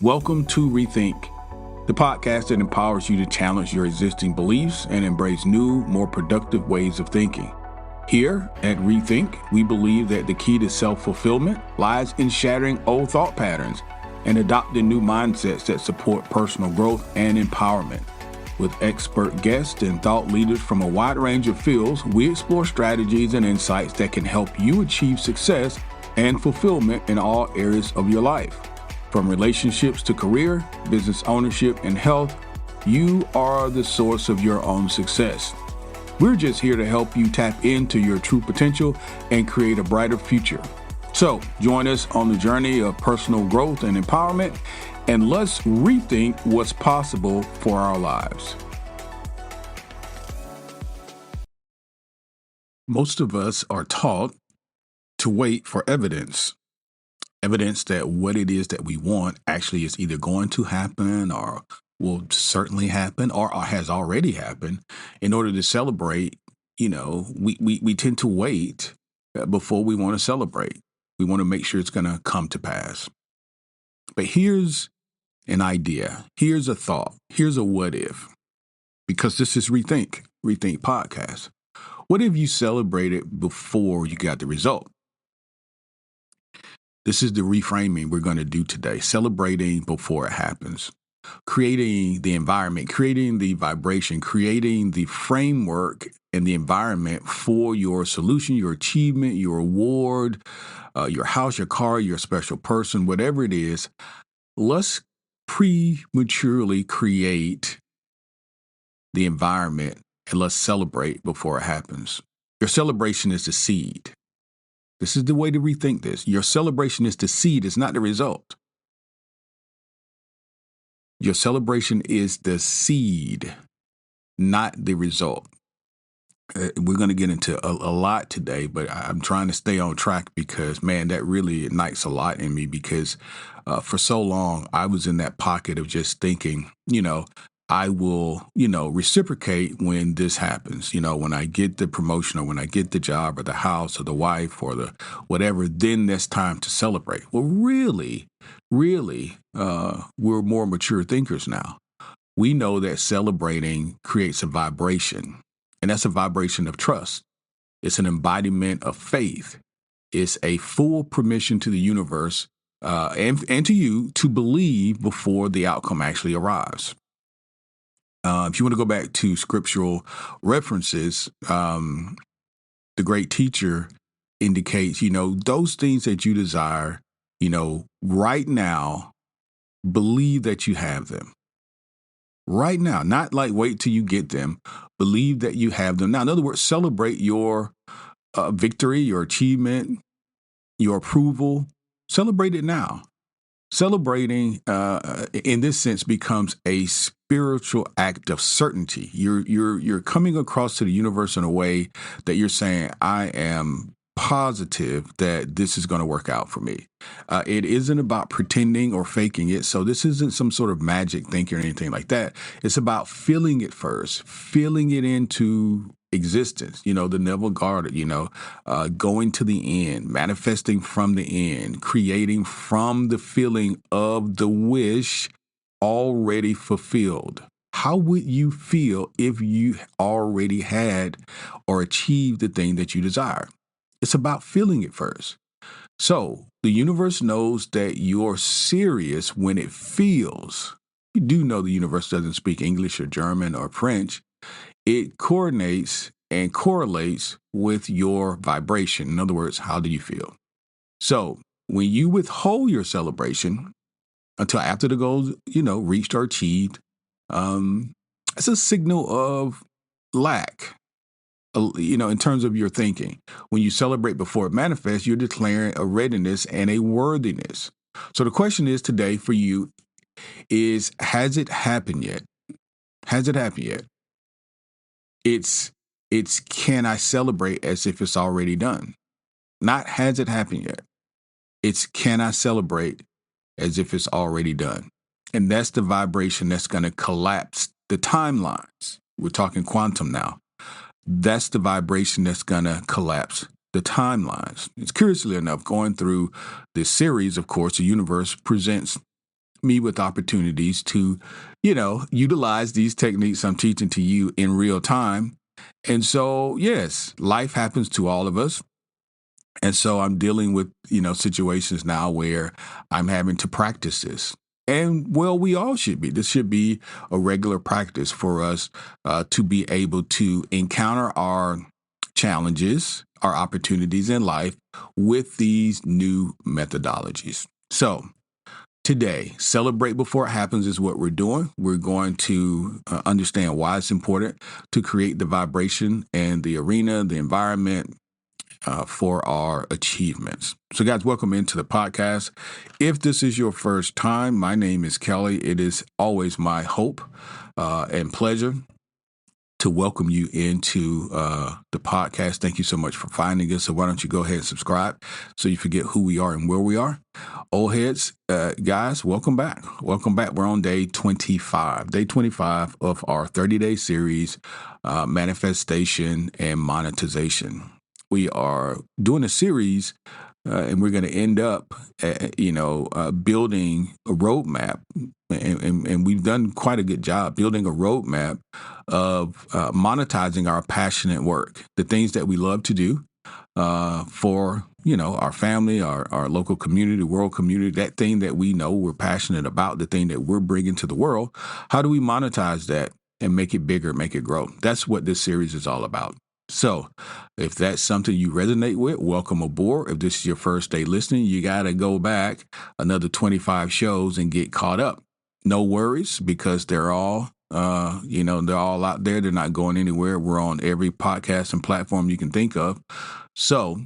Welcome to Rethink, the podcast that empowers you to challenge your existing beliefs and embrace new, more productive ways of thinking. Here at Rethink, we believe that the key to self-fulfillment lies in shattering old thought patterns and adopting new mindsets that support personal growth and empowerment. With expert guests and thought leaders from a wide range of fields, we explore strategies and insights that can help you achieve success and fulfillment in all areas of your life. From relationships to career, business ownership, and health, you are the source of your own success. We're just here to help you tap into your true potential and create a brighter future. So join us on the journey of personal growth and empowerment, and let's rethink what's possible for our lives. Most of us are taught to wait for evidence that what it is that we want actually is either going to happen or will certainly happen or has already happened. In order to celebrate, we tend to wait before we want to celebrate. We want to make sure it's going to come to pass. But here's an idea. Here's a thought. Here's a what if. Because this is Rethink Podcast. What if you celebrated before you got the result? This is the reframing we're going to do today, celebrating before it happens, creating the environment, creating the vibration, creating the framework and the environment for your solution, your achievement, your award, your house, your car, your special person, whatever it is. Let's prematurely create the environment and let's celebrate before it happens. Your celebration is the seed. This is the way to rethink this. Your celebration is the seed, it's not the result. Your celebration is the seed, not the result. We're going to get into a lot today, but I'm trying to stay on track because, man, that really ignites a lot in me because for so long I was in that pocket of just thinking, I will, reciprocate when this happens. When I get the promotion or when I get the job or the house or the wife or the whatever, then that's time to celebrate. Well, really, we're more mature thinkers now. We know that celebrating creates a vibration, and that's a vibration of trust. It's an embodiment of faith. It's a full permission to the universe and to you to believe before the outcome actually arrives. If you want to go back to scriptural references, the great teacher indicates, those things that you desire, right now, believe that you have them. Right now, not like wait till you get them, believe that you have them. Now, in other words, celebrate your victory, your achievement, your approval. Celebrate it now. Celebrating, in this sense, becomes a spiritual act of certainty. You're coming across to the universe in a way that you're saying, I am positive that this is going to work out for me. It isn't about pretending or faking it. So this isn't some sort of magic thinking or anything like that. It's about feeling it first, feeling it into existence, the Neville Goddard, going to the end, manifesting from the end, creating from the feeling of the wish already fulfilled. How would you feel if you already had or achieved the thing that you desire? It's about feeling it first. So the universe knows that you're serious when it feels. You do know the universe doesn't speak English or German or French. It coordinates and correlates with your vibration. In other words, how do you feel? So when you withhold your celebration until after the goals, reached or achieved, it's a signal of lack, in terms of your thinking. When you celebrate before it manifests, you're declaring a readiness and a worthiness. So the question is today for you is, has it happened yet? Has it happened yet? It's can I celebrate as if it's already done? Not has it happened yet. It's can I celebrate as if it's already done? And that's the vibration that's going to collapse the timelines. We're talking quantum now. That's the vibration that's going to collapse the timelines. It's curiously enough, going through this series, of course, the universe presents me with opportunities to, utilize these techniques I'm teaching to you in real time. And so, yes, life happens to all of us. And so I'm dealing with, situations now where I'm having to practice this. And well, we all should be. This should be a regular practice for us to be able to encounter our challenges, our opportunities in life with these new methodologies. So, today, celebrate before it happens is what we're doing. We're going to understand why it's important to create the vibration and the arena, the environment, for our achievements. So, guys, welcome into the podcast. If this is your first time, my name is Kelly. It is always my hope and pleasure to welcome you into the podcast. Thank you so much for finding us. So why don't you go ahead and subscribe so you forget who we are and where we are. Old heads, guys, welcome back. Welcome back. We're on day 25 of our 30-day series, Manifestation and Monetization. We are doing a series and we're going to end up, building a roadmap. And we've done quite a good job building a roadmap of monetizing our passionate work, the things that we love to do for, our family, our local community, world community, that thing that we know we're passionate about, the thing that we're bringing to the world. How do we monetize that and make it bigger, make it grow? That's what this series is all about. So if that's something you resonate with, welcome aboard. If this is your first day listening, you got to go back another 25 shows and get caught up. No worries, because they're all, they're all out there. They're not going anywhere. We're on every podcast and platform you can think of. So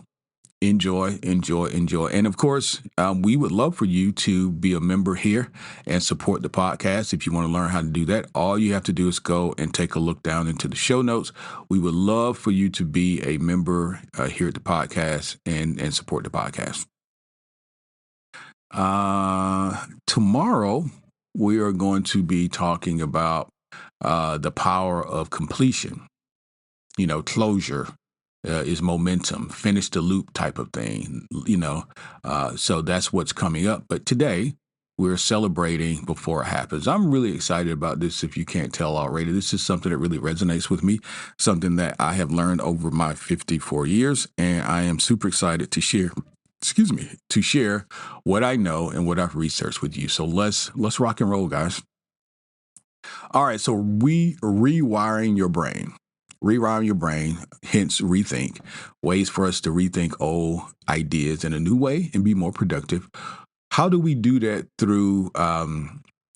enjoy. And of course, we would love for you to be a member here and support the podcast. If you want to learn how to do that, all you have to do is go and take a look down into the show notes. We would love for you to be a member here at the podcast and support the podcast. Tomorrow, we are going to be talking about the power of completion, closure. Is momentum, finish the loop type of thing, so that's what's coming up. But today, we're celebrating before it happens. I'm really excited about this, if you can't tell already. This is something that really resonates with me, something that I have learned over my 54 years, and I am super excited to share what I know and what I've researched with you. So let's rock and roll, guys. All right, so rewiring your brain. Rewiring your brain, hence rethink, ways for us to rethink old ideas in a new way and be more productive. How do we do that through,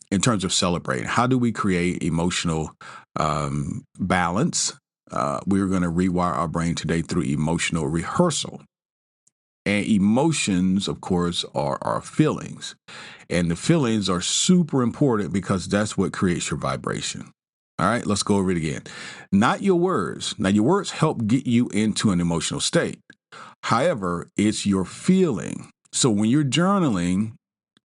in terms of celebrating? How do we create emotional balance? We're going to rewire our brain today through emotional rehearsal. And emotions, of course, are our feelings. And the feelings are super important because that's what creates your vibration. All right, let's go over it again. Not your words. Now, your words help get you into an emotional state. However, it's your feeling. So when you're journaling,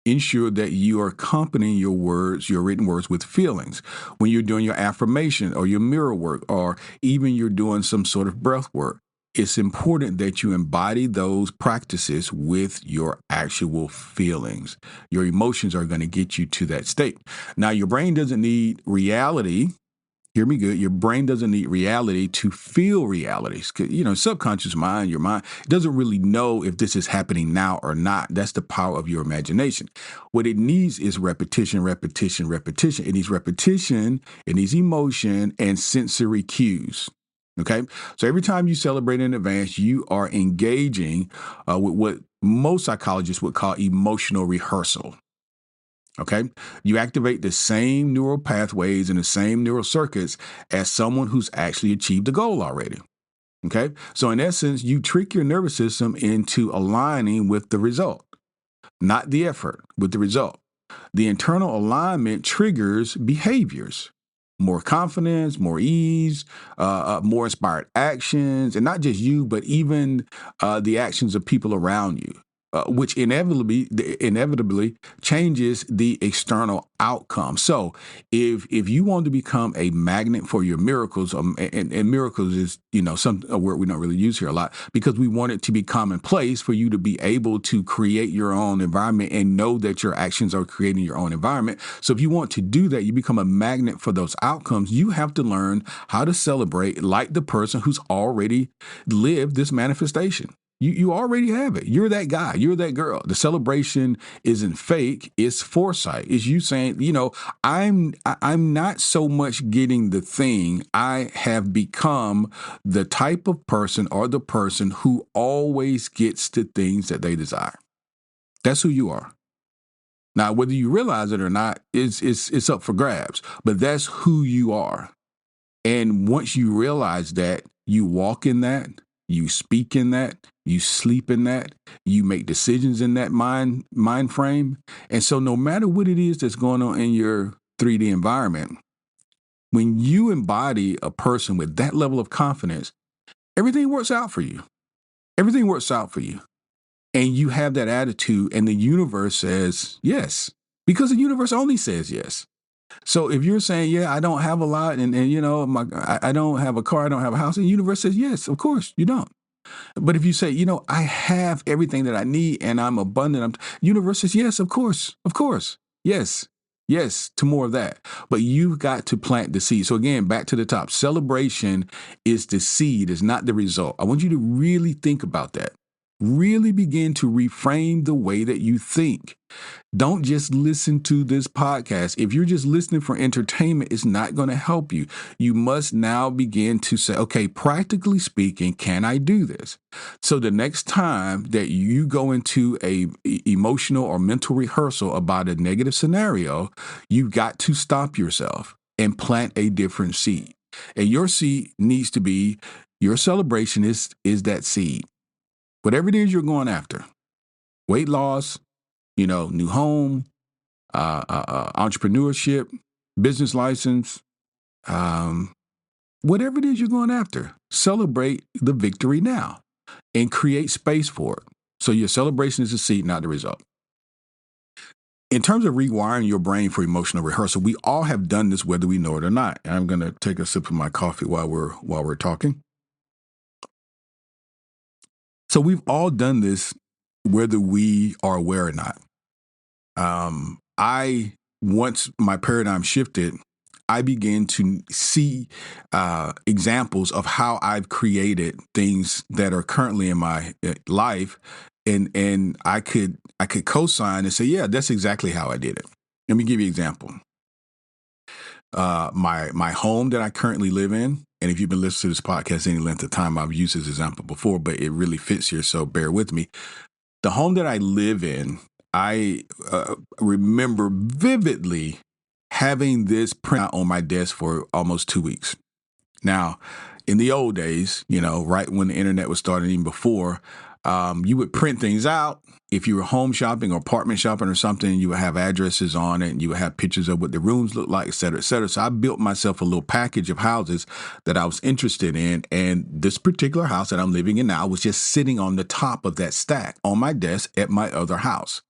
ensure that you are accompanying your words, your written words, with feelings. When you're doing your affirmation or your mirror work, or even you're doing some sort of breath work, it's important that you embody those practices with your actual feelings. Your emotions are going to get you to that state. Now, your brain doesn't need reality. Hear me good. Your brain doesn't need reality to feel realities. Subconscious mind, your mind, doesn't really know if this is happening now or not. That's the power of your imagination. What it needs is repetition. It needs repetition, it needs emotion and sensory cues. Okay. So every time you celebrate in advance, you are engaging with what most psychologists would call emotional rehearsal. Okay. You activate the same neural pathways and the same neural circuits as someone who's actually achieved the goal already. Okay. So in essence, you trick your nervous system into aligning with the result, not the effort, with the result. The internal alignment triggers behaviors, more confidence, more ease, more inspired actions, and not just you, but even the actions of people around you. which inevitably changes the external outcome. So if you want to become a magnet for your miracles, and miracles is a word we don't really use here a lot because we want it to be commonplace for you to be able to create your own environment and know that your actions are creating your own environment. So if you want to do that, you become a magnet for those outcomes. You have to learn how to celebrate like the person who's already lived this manifestation. You already have it. You're that guy. You're that girl. The celebration isn't fake. It's foresight. It's you saying, I'm not so much getting the thing. I have become the type of person or the person who always gets the things that they desire. That's who you are. Now, whether you realize it or not, it's up for grabs. But that's who you are. And once you realize that, you walk in that, you speak in that, you sleep in that, you make decisions in that mind frame. And so no matter what it is that's going on in your 3D environment, when you embody a person with that level of confidence, everything works out for you. Everything works out for you. And you have that attitude and the universe says yes, because the universe only says yes. So if you're saying, yeah, I don't have a lot and I don't have a car, I don't have a house, and the universe says, yes, of course you don't. But if you say, I have everything that I need and I'm abundant, universe says, yes, of course, yes, to more of that. But you've got to plant the seed. So again, back to the top, celebration is the seed, is not the result. I want you to really think about that. Really begin to reframe the way that you think. Don't just listen to this podcast. If you're just listening for entertainment, it's not going to help you. You must now begin to say, okay, practically speaking, can I do this? So the next time that you go into a emotional or mental rehearsal about a negative scenario, you've got to stop yourself and plant a different seed. And your seed needs to be, your celebration is that seed. Whatever it is you're going after, weight loss, new home, entrepreneurship, business license, whatever it is you're going after, celebrate the victory now and create space for it. So your celebration is the seed, not the result. In terms of rewiring your brain for emotional rehearsal, we all have done this whether we know it or not. And I'm going to take a sip of my coffee while we're talking. So we've all done this whether we are aware or not. Once my paradigm shifted, I began to see examples of how I've created things that are currently in my life, and I could co-sign and say, yeah, that's exactly how I did it. Let me give you an example. My home that I currently live in, and if you've been listening to this podcast any length of time, I've used this example before, but it really fits here, so bear with me. The home that I live in, I remember vividly having this printout on my desk for almost 2 weeks. Now, in the old days, right when the internet was starting, even before, you would print things out. If you were home shopping or apartment shopping or something, you would have addresses on it and you would have pictures of what the rooms look like, et cetera, et cetera. So I built myself a little package of houses that I was interested in. And this particular house that I'm living in now was just sitting on the top of that stack on my desk at my other house.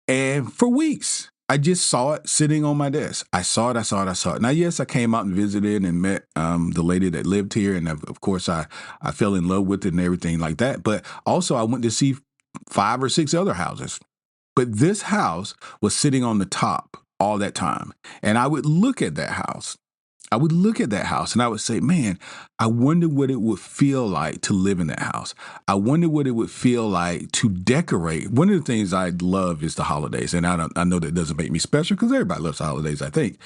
And for weeks, I just saw it sitting on my desk. I saw it. Now, yes, I came out and visited and met the lady that lived here. And of course, I fell in love with it and everything like that. But also I went to see 5 or 6 other houses. But this house was sitting on the top all that time. And I would look at that house. And I would say, man, I wonder what it would feel like to live in that house. I wonder what it would feel like to decorate. One of the things I love is the holidays. And I know that doesn't make me special because everybody loves the holidays, I think.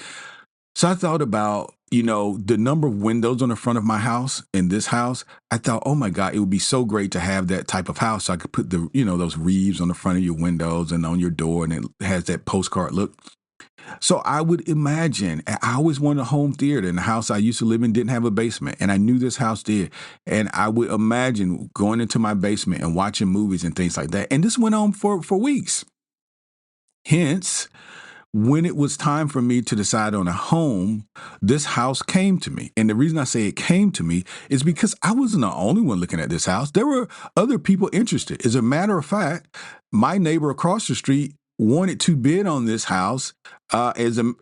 So I thought about, the number of windows on the front of my house in this house. I thought, oh my God, it would be so great to have that type of house. So I could put those wreaths on the front of your windows and on your door, and it has that postcard look. So I would imagine, I always wanted a home theater, and the house I used to live in didn't have a basement, and I knew this house did. And I would imagine going into my basement and watching movies and things like that. And this went on for weeks. Hence, when it was time for me to decide on a home, this house came to me. And the reason I say it came to me is because I wasn't the only one looking at this house. There were other people interested. As a matter of fact, my neighbor across the street wanted to bid on this house and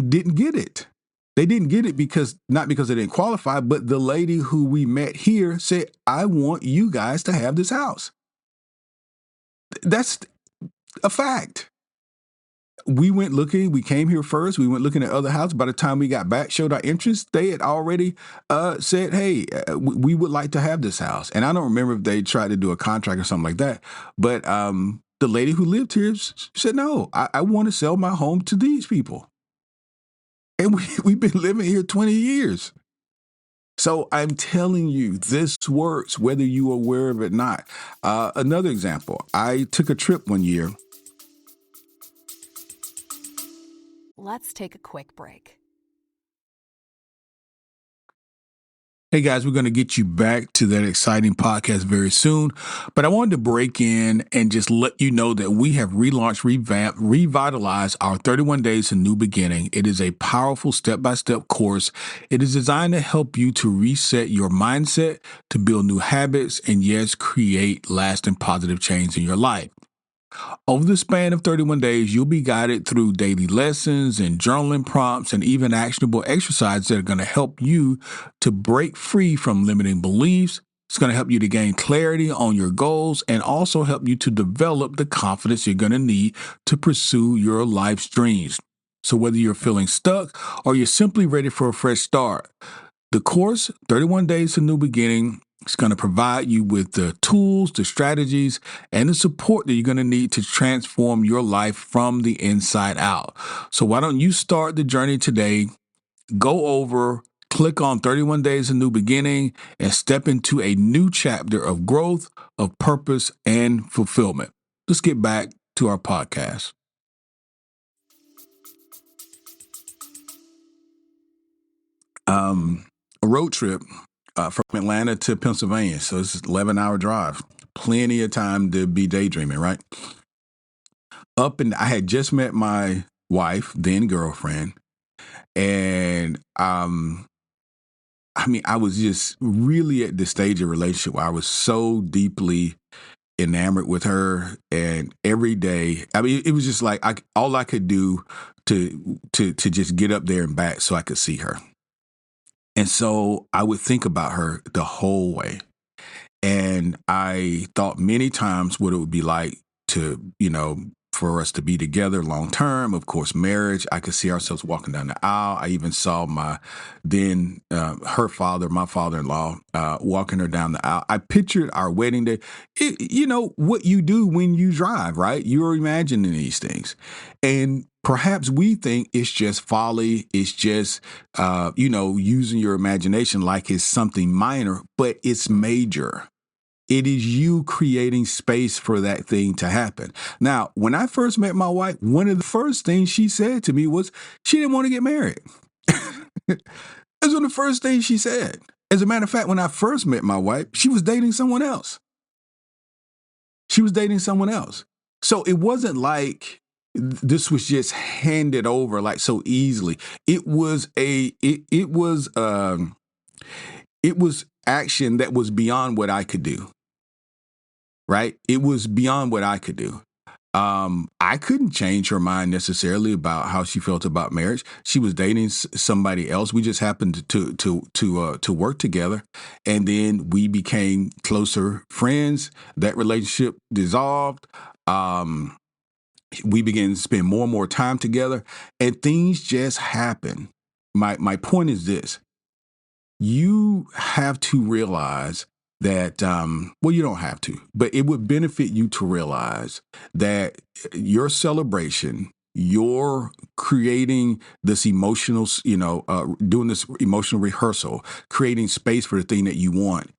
didn't get it. They didn't get it because not because they didn't qualify, but the lady who we met here said, I want you guys to have this house. That's a fact. We went looking, we came here first, we went looking at other houses. By the time we got back, showed our interest, they had already said, hey, we would like to have this house. And I don't remember if they tried to do a contract or something like that. But the lady who lived here said, no, I want to sell my home to these people. And we've been living here 20 years. So I'm telling you, this works, whether you're aware of it or not. Another example, I took a trip one year. Let's take a quick break. Hey guys, we're going to get you back to that exciting podcast very soon. But I wanted to break in and just let you know that we have relaunched, revamped, revitalized our 31 Days to New Beginning. It is a powerful step-by-step course. It is designed to help you to reset your mindset, to build new habits, and yes, create lasting positive change in your life. Over the span of 31 days, you'll be guided through daily lessons and journaling prompts and even actionable exercises that are going to help you to break free from limiting beliefs. It's going to help you to gain clarity on your goals and also help you to develop the confidence you're going to need to pursue your life's dreams. So whether you're feeling stuck or you're simply ready for a fresh start, the course, 31 Days to New Beginning, is going to provide you with the tools, the strategies, and the support that you're going to need to transform your life from the inside out. So why don't you start the journey today? Go over, click on 31 Days of New Beginning, and step into a new chapter of growth, of purpose, and fulfillment. Let's get back to our podcast. A road trip from Atlanta to Pennsylvania. So it's an 11-hour drive. Plenty of time to be daydreaming, right? I had just met my wife, then girlfriend. And I was just really at this stage of relationship where I was so deeply enamored with her. And every day, it was just like all I could do to just get up there and back so I could see her. And so I would think about her the whole way. And I thought many times what it would be like to, for us to be together long term, of course, marriage. I could see ourselves walking down the aisle. I even saw her father, my father-in-law, walking her down the aisle. I pictured our wedding day. What you do when you drive, right? You're imagining these things. And perhaps we think it's just folly. It's just, using your imagination like it's something minor, but it's major. It is you creating space for that thing to happen. Now, when I first met my wife, one of the first things she said to me was she didn't want to get married. That's one of the first things she said. As a matter of fact, when I first met my wife, she was dating someone else. So it wasn't like this was just handed over like so easily. It was action that was beyond what I could do. Right? It was beyond what I could do. I couldn't change her mind necessarily about how she felt about marriage. She was dating somebody else. We just happened to work together, and then we became closer friends. That relationship dissolved. We began to spend more and more time together, and things just happen. My point is this: you have to realize that, you don't have to, but it would benefit you to realize that your celebration, you're creating this emotional, doing this emotional rehearsal, creating space for the thing that you want.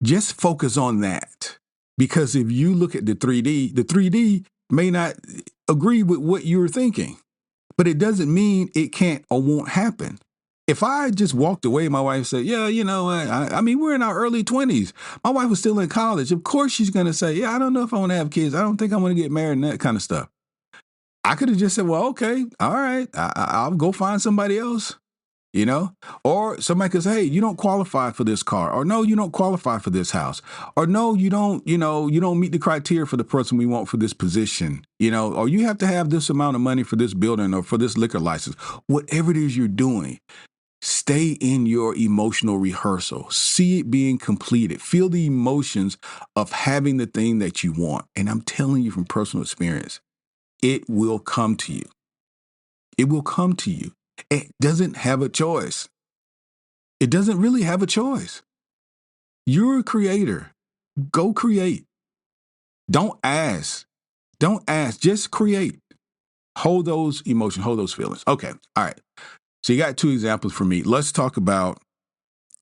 Just focus on that. Because if you look at the 3D may not agree with what you're thinking, but it doesn't mean it can't or won't happen. If I just walked away, my wife said, yeah, we're in our early 20s. My wife was still in college. Of course, she's going to say, yeah, I don't know if I want to have kids. I don't think I want to get married and that kind of stuff. I could have just said, well, okay, all right, I'll go find somebody else, you know? Or somebody could say, hey, you don't qualify for this car, or no, you don't qualify for this house, or no, you don't, you don't meet the criteria for the person we want for this position, or you have to have this amount of money for this building or for this liquor license. Whatever it is you're doing, stay in your emotional rehearsal. See it being completed. Feel the emotions of having the thing that you want. And I'm telling you from personal experience, it will come to you. It will come to you. It doesn't have a choice. It doesn't really have a choice. You're a creator. Go create. Don't ask. Don't ask. Just create. Hold those emotions, hold those feelings. Okay. All right. So you got 2 examples for me. Let's talk about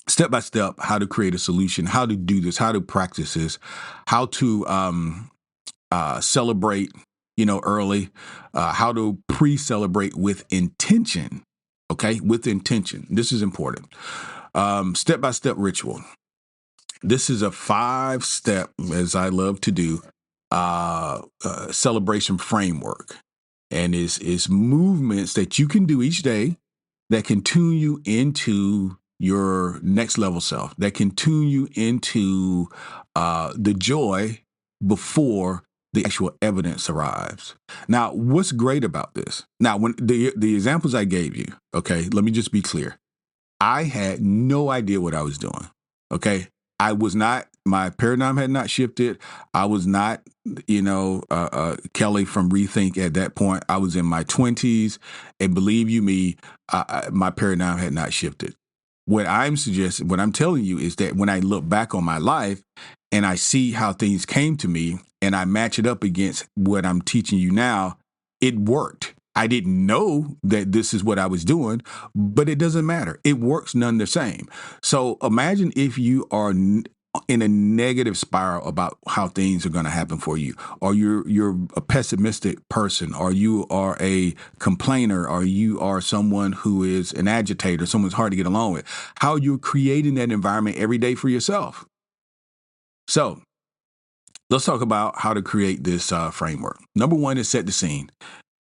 step by step how to create a solution, how to do this, how to practice this, how to celebrate, early, how to pre-celebrate with intention. Okay, with intention. This is important. Step-by-step ritual. This is a 5-step, as I love to do, celebration framework, and is movements that you can do each day that can tune you into your next level self, that can tune you into the joy before the actual evidence arrives. Now, what's great about this? Now, when the examples I gave you, okay, let me just be clear. I had no idea what I was doing. Okay. I was not, my paradigm had not shifted. I was not, Kelly from Rethink at that point. I was in my 20s. And believe you me, my paradigm had not shifted. What I'm suggesting, what I'm telling you is that when I look back on my life and I see how things came to me and I match it up against what I'm teaching you now, it worked. I didn't know that this is what I was doing, but it doesn't matter. It works none the same. So imagine if you are in a negative spiral about how things are going to happen for you, or you're a pessimistic person, or you are a complainer, or you are someone who is an agitator, someone's hard to get along with. How you're creating that environment every day for yourself. So let's talk about how to create this framework. Number 1 is set the scene.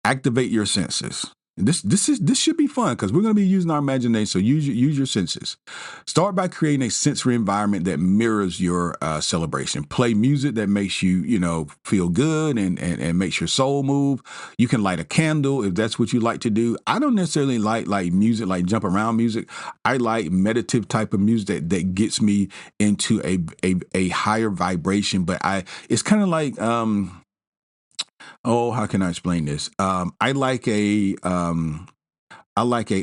Activate your senses. This should be fun because we're going to be using our imagination. So use your senses. Start by creating a sensory environment that mirrors your celebration. Play music that makes you feel good and makes your soul move. You can light a candle if that's what you like to do. I don't necessarily like music like jump around music. I like meditative type of music that gets me into a higher vibration. But it's kind of like how can I explain this? I like a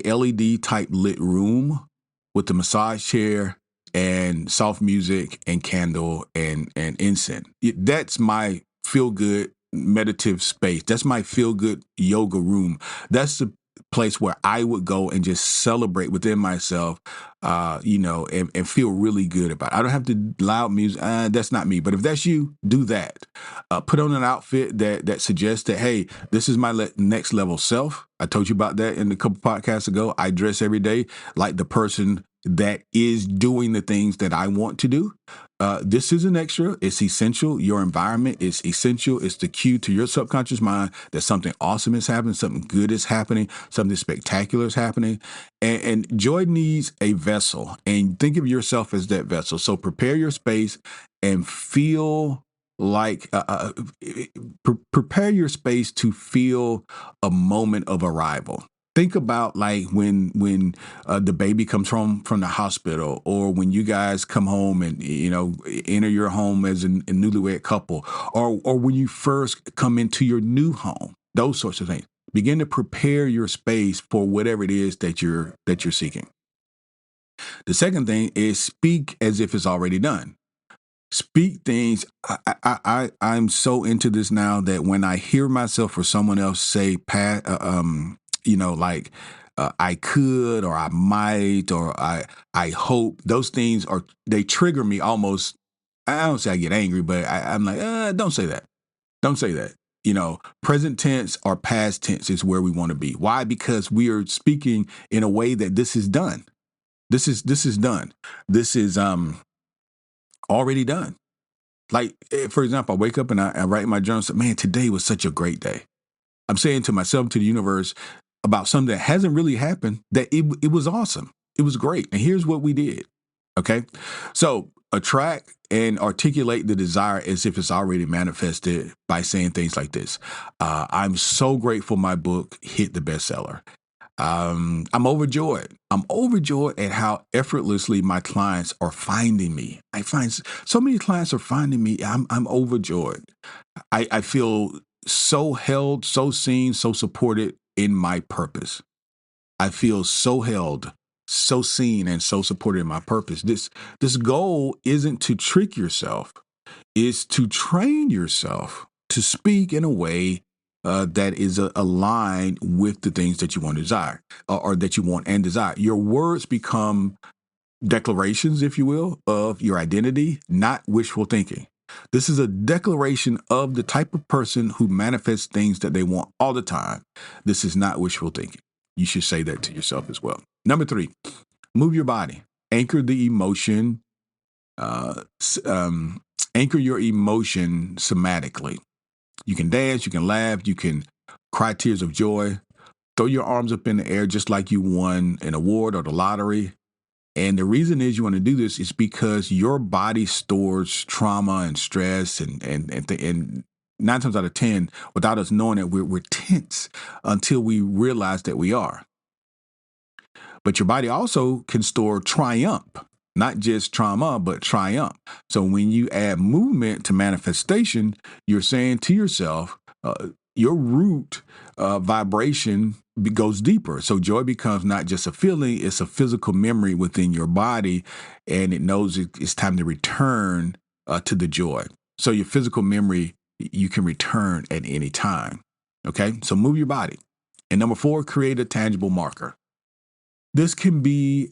LED type lit room with the massage chair and soft music and candle and incense. That's my feel good meditative space. That's my feel good yoga room. That's the place where I would go and just celebrate within myself, and feel really good about it. I don't have to loud music. That's not me. But if that's you, do that. Put on an outfit that suggests that, hey, this is my next level self. I told you about that in a couple podcasts ago. I dress every day like the person that is doing the things that I want to do. This is an extra. It's essential. Your environment is essential. It's the cue to your subconscious mind that something awesome is happening, something good is happening, something spectacular is happening. And joy needs a vessel. And think of yourself as that vessel. So prepare your space and feel like prepare your space to feel a moment of arrival. Think about like when the baby comes home from the hospital, or when you guys come home and enter your home as a newlywed couple, or when you first come into your new home. Those sorts of things. Begin to prepare your space for whatever it is that you're seeking. The second thing is speak as if it's already done. Speak things. I'm so into this now that when I hear myself or someone else say, I could, or I might, or I hope, those things they trigger me almost. I don't say I get angry, but I'm like, don't say that. Don't say that. Present tense or past tense is where we want to be. Why? Because we are speaking in a way that this is done. This is done. This is already done. Like, for example, I wake up and I write in my journal, say, man, today was such a great day. I'm saying to myself, to the universe, about something that hasn't really happened, that it was awesome. It was great. And here's what we did. Okay. So attract and articulate the desire as if it's already manifested by saying things like this. I'm so grateful my book hit the bestseller. I'm overjoyed. I'm overjoyed at how effortlessly my clients are finding me. I find so many clients are finding me. I'm overjoyed. I feel so held, so seen, so supported in my purpose. I feel so held, so seen, and so supported in my purpose. This goal isn't to trick yourself, it's to train yourself to speak in a way that is aligned with the things that you want to desire or that you want and desire. Your words become declarations, if you will, of your identity, not wishful thinking. This is a declaration of the type of person who manifests things that they want all the time. This is not wishful thinking. You should say that to yourself as well. Number 3, move your body. Anchor the emotion. Anchor your emotion somatically. You can dance, you can laugh, you can cry tears of joy. Throw your arms up in the air just like you won an award or the lottery. And the reason is you want to do this is because your body stores trauma and stress and 9 times out of 10, without us knowing it, we're tense until we realize that we are. But your body also can store triumph, not just trauma, but triumph. So when you add movement to manifestation, you're saying to yourself, your root vibration goes deeper. So joy becomes not just a feeling, it's a physical memory within your body, and it knows it's time to return to the joy. So your physical memory, you can return at any time. Okay, so move your body. And number 4, create a tangible marker. This can be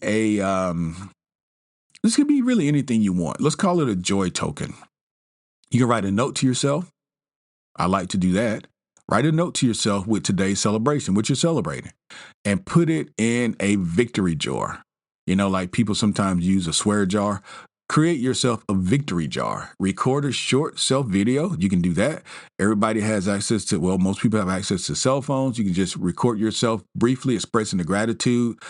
this can be really anything you want. Let's call it a joy token. You can write a note to yourself. I like to do that. Write a note to yourself with today's celebration, what you're celebrating, and put it in a victory jar. You know, like people sometimes use a swear jar. Create yourself a victory jar. Record a short self video. You can do that. Everybody has access to, well, most people have access to cell phones. You can just record yourself briefly expressing the gratitude.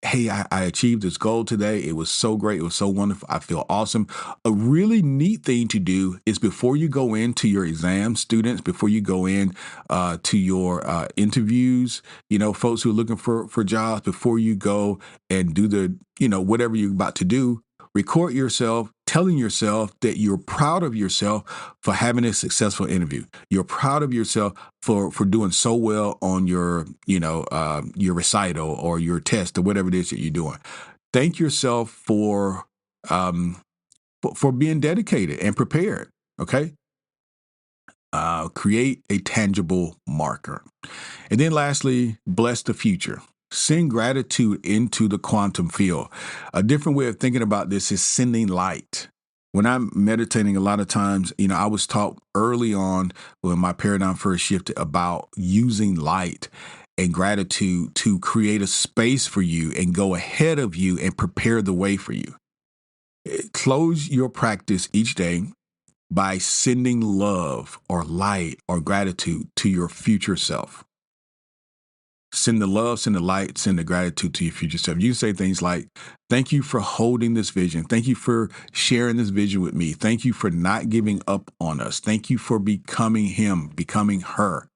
Hey, I achieved this goal today. It was so great. It was so wonderful. I feel awesome. A really neat thing to do is before you go into your exam, students, before you go in to your interviews, you know, folks who are looking for jobs, before you go and do the, you know, whatever you're about to do, record yourself telling yourself that you're proud of yourself for having a successful interview. You're proud of yourself for doing so well on your, you know, your recital or your test or whatever it is that you're doing. Thank yourself for being dedicated and prepared. Okay. Create a tangible marker. And then lastly, bless the future. Send gratitude into the quantum field. A different way of thinking about this is sending light. When I'm meditating, a lot of times, you know, I was taught early on when my paradigm first shifted about using light and gratitude to create a space for you and go ahead of you and prepare the way for you. Close your practice each day by sending love or light or gratitude to your future self. Send the love, send the light, send the gratitude to your future self. You can say things like, thank you for holding this vision. Thank you for sharing this vision with me. Thank you for not giving up on us. Thank you for becoming him, becoming her.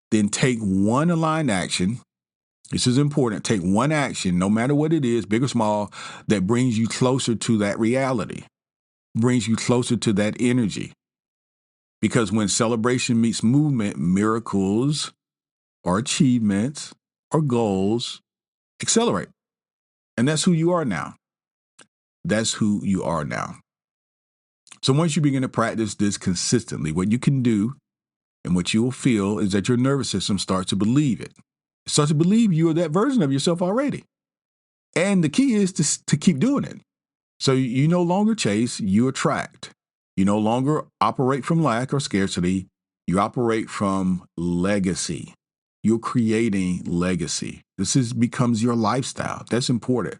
Then take one aligned action. This is important. Take one action, no matter what it is, big or small, that brings you closer to that reality, brings you closer to that energy. Because when celebration meets movement, miracles or achievements or goals accelerate. And that's who you are now. That's who you are now. So once you begin to practice this consistently, what you can do and what you will feel is that your nervous system starts to believe it. It starts to believe you are that version of yourself already. And the key is to keep doing it. So you no longer chase, you attract. You no longer operate from lack or scarcity. You operate from legacy. You're creating legacy. This becomes your lifestyle. That's important.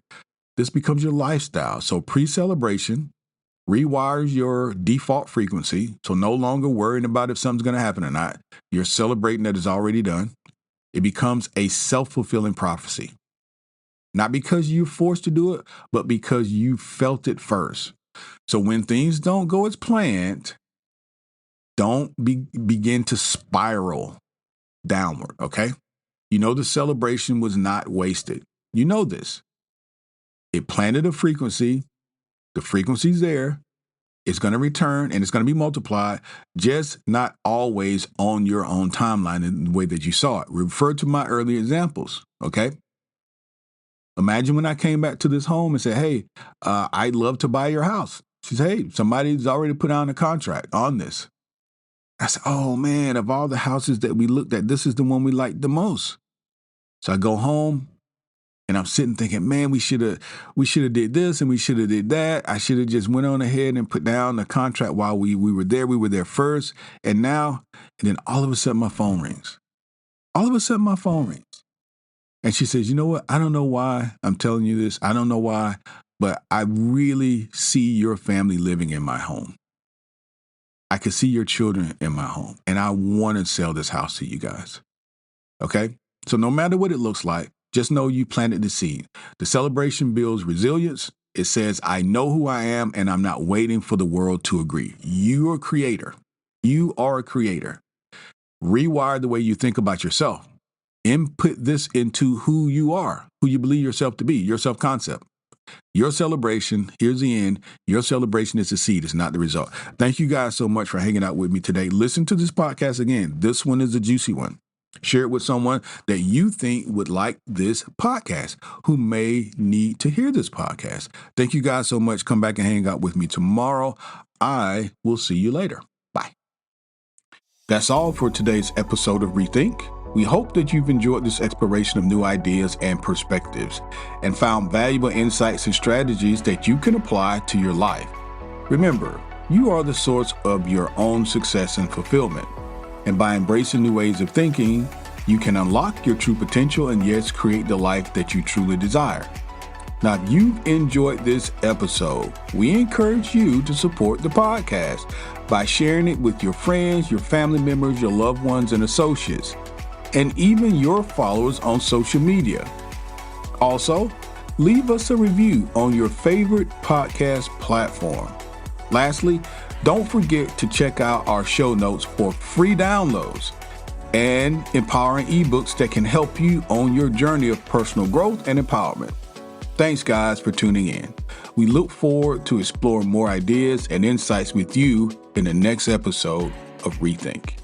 This becomes your lifestyle. So pre-celebration rewires your default frequency. So no longer worrying about if something's going to happen or not. You're celebrating that it's already done. It becomes a self-fulfilling prophecy. Not because you're forced to do it, but because you felt it first. So when things don't go as planned, don't begin to spiral downward, okay? You know the celebration was not wasted. You know this. It planted a frequency. The frequency's there. It's going to return and it's going to be multiplied, just not always on your own timeline in the way that you saw it. Refer to my earlier examples, okay? Imagine when I came back to this home and said, hey, I'd love to buy your house. She said, hey, somebody's already put on a contract on this. I said, oh man, of all the houses that we looked at, this is the one we liked the most. So I go home and I'm sitting thinking, man, we should have did this and we should have did that. I should have just went on ahead and put down the contract while we were there. We were there first. And then all of a sudden my phone rings. All of a sudden my phone rings. And she says, you know what? I don't know why I'm telling you this. I don't know why, but I really see your family living in my home. I can see your children in my home, and I want to sell this house to you guys. Okay? So no matter what it looks like, just know you planted the seed. The celebration builds resilience. It says, I know who I am, and I'm not waiting for the world to agree. You're a creator. You are a creator. Rewire the way you think about yourself. Input this into who you are, who you believe yourself to be, your self-concept. Your celebration, here's the end. Your celebration is the seed, it's not the result. Thank you guys so much for hanging out with me today. Listen to this podcast again. This one is a juicy one. Share it with someone that you think would like this podcast, who may need to hear this podcast. Thank you guys so much. Come back and hang out with me tomorrow. I will see you later. Bye. That's all for today's episode of Rethink. We hope that you've enjoyed this exploration of new ideas and perspectives and found valuable insights and strategies that you can apply to your life. Remember, you are the source of your own success and fulfillment. And by embracing new ways of thinking, you can unlock your true potential and yes, create the life that you truly desire. Now, if you've enjoyed this episode, we encourage you to support the podcast by sharing it with your friends, your family members, your loved ones, and associates, and even your followers on social media. Also, leave us a review on your favorite podcast platform. Lastly, don't forget to check out our show notes for free downloads and empowering ebooks that can help you on your journey of personal growth and empowerment. Thanks, guys, for tuning in. We look forward to exploring more ideas and insights with you in the next episode of Rethink.